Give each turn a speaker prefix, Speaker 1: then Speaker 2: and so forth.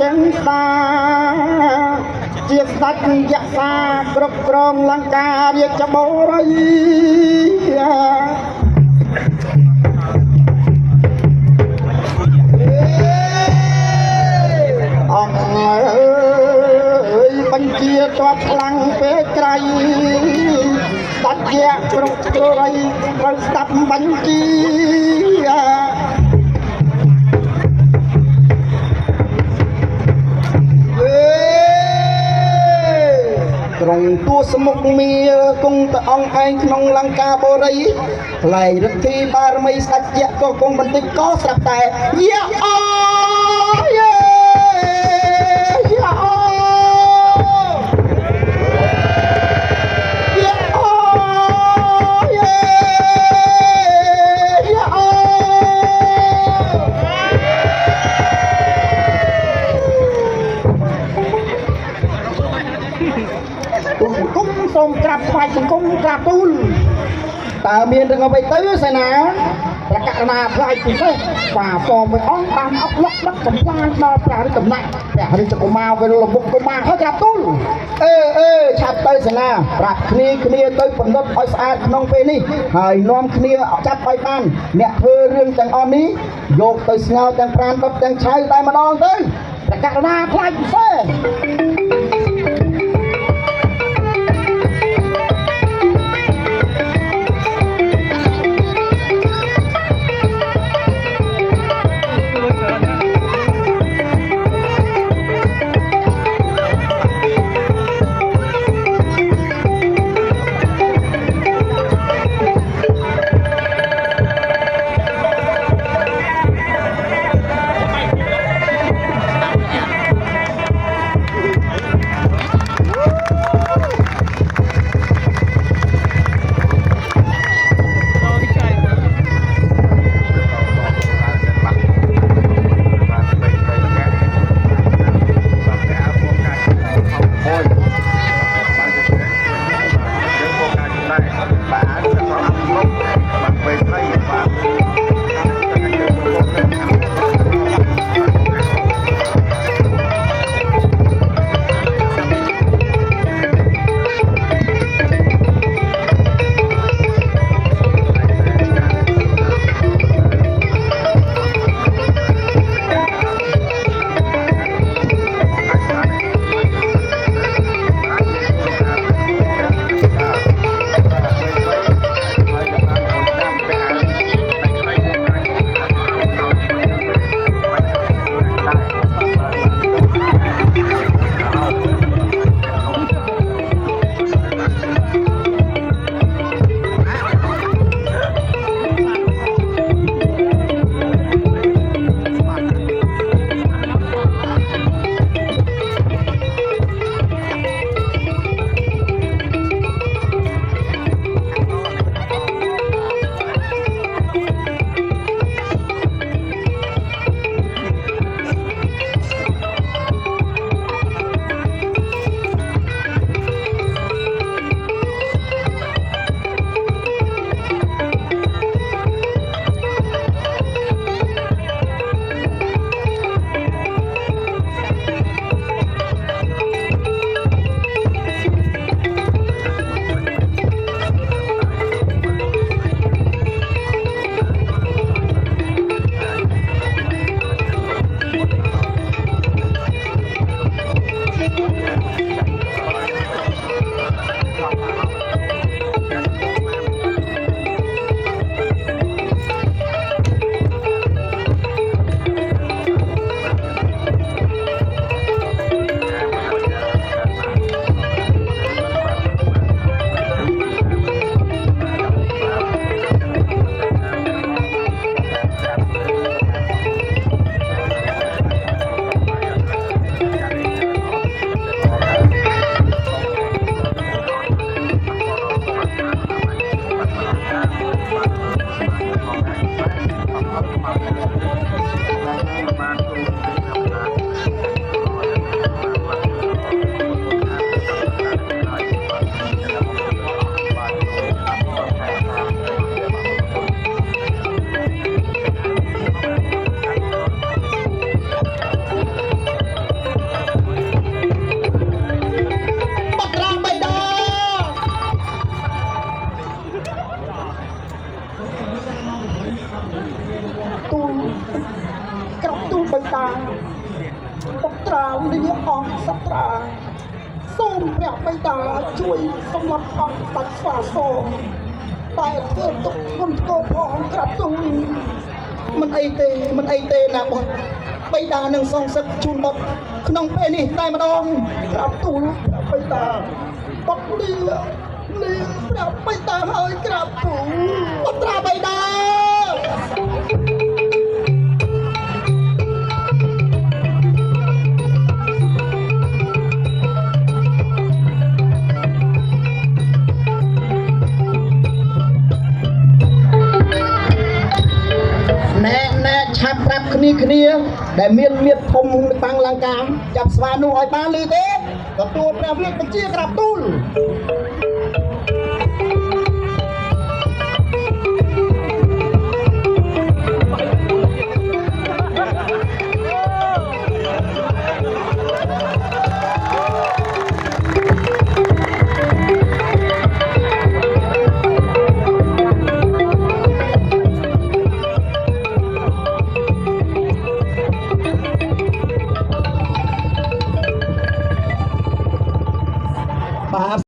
Speaker 1: ទាំងស្ដាជាស្ដេចយក្សាគ្រប់គ្រងលង្ការាជបូរីអង្គអើយបញ្ជាតបខ្លាំងពេកក្រៃស្ដេចជាគ្រប់គ្រងត្រូវស្ដាប់បញ្ជាក្រុងទួសមុខមាគង់តអង្គឯងក្នុងលង្កាបូរីថ្លៃរទ្ធីបារមីស្ដេចយៈក៏គង់បន្តិចក៏ស្រាប់តែយៈអូយយៈអូយៈអូយយៈអូគុំសូមក្រាបថ្វាយបង្គំក្រាបទូលតើមានរឿងអ្វីទៅសេនាប្រកាសណាផ្លាយពិសេសបាទសូមឲ្យអង្គតាមអប់លុកដឹកកំប្លាញដល់ព្រះរាជដំណាក់ព្រះរាជកុមារវិលលមុខកុមារហើយក្រាបទូលឆាប់ទៅសេនាប្រាប់គ្នាទៅបំណត់ឲ្យស្អាតក្នុងពេលនេះហើយនាំគ្នាចាប់ឲ្យបានអ្នកធ្វើរឿងទាំងអស់នេះយកទៅស្ងោរទាំងប្រាណដុតទាំងឆៅតែម្ដងទៅប្រកាសណាផ្លាយពិសេស បកត្រាវនាងអង្គសត្រាសូមព្រះបិតាជួយសម្លាប់អង្គបាច់ស្វាសូមតែធ្វើទុកមុនគោផងក្រាបទូលមិនអីទេណាបុត្របិតានឹងសងសឹកជូនបុត្រក្នុងពេលនេះតែម្ដងក្រាបទូលព្រះបិតាបុត្រនេះព្រះបិតាហើយក្រាបទូលបុត្រាបិតាណែឆាប់ប្រាប់គ្នាដែលមានមៀតធំតាំងលង្កាចាប់ស្វានោះឲ្យបានលឺទេទទួលព្រះរាជបញ្ជាក្រាបទូលបាទ